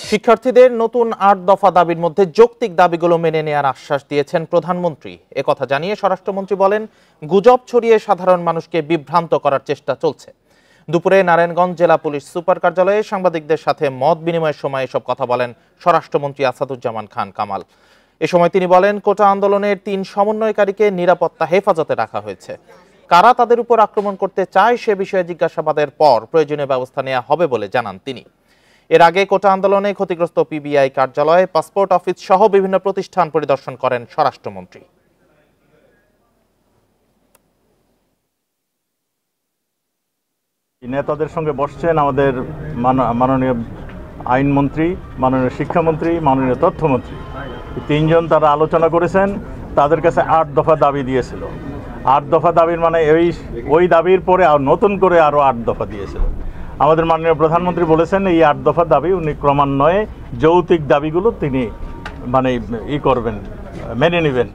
শিক্ষার্থীদের নতুন ৮ দফা দাবির মধ্যে যৌক্তিক দাবিগুলো মেনে নেওয়ার আশ্বাস দিয়েছেন প্রধানমন্ত্রী। একথা জানিয়ে স্বরাষ্ট্রমন্ত্রী বলেন, গুজব ছড়িয়ে সাধারণ মানুষকে বিভ্রান্ত করার চেষ্টা চলছে। দুপুরে নারায়ণগঞ্জ জেলা পুলিশ সুপার কার্যালয়ে সাংবাদিকদের সাথে মত বিনিময়ের সময় এসব কথা বলেন স্বরাষ্ট্রমন্ত্রী আসাদুজ্জামান খান কামাল। এ সময় তিনি বলেন, কোটা আন্দোলনের ৩ সমন্বয়কারীকে নিরাপত্তা হেফাজতে রাখা হয়েছে। কারা তাদের উপর আক্রমণ করতে চায় সে বিষয়ে জিজ্ঞাসাবাদের পর প্রয়োজনীয় ব্যবস্থা নেওয়া হবে বলে জানান তিনি। এর আগে কোটা আন্দোলনে ক্ষতিগ্রস্ত পিবিআই কার্যালয়, পাসপোর্ট অফিস সহ বিভিন্ন প্রতিষ্ঠান পরিদর্শন করেন স্বরাষ্ট্রমন্ত্রী। নেতাদের সঙ্গে বসছেন আমাদের মাননীয় আইনমন্ত্রী, মাননীয় শিক্ষামন্ত্রী, মাননীয় তথ্যমন্ত্রী। তিনজন তারা আলোচনা করেছেন। তাদের কাছে ৮ দফা দাবি দিয়েছিল। ৮ দফা দাবির মানে ওই দাবির পরে নতুন করে আরও ৮ দফা দিয়েছিল। আমাদের মাননীয় প্রধানমন্ত্রী বলেছেন এই ৮ দফা দাবি উনি ক্রমান্বয়ে যৌক্তিক দাবিগুলো তিনি করবেন, মেনে নেবেন।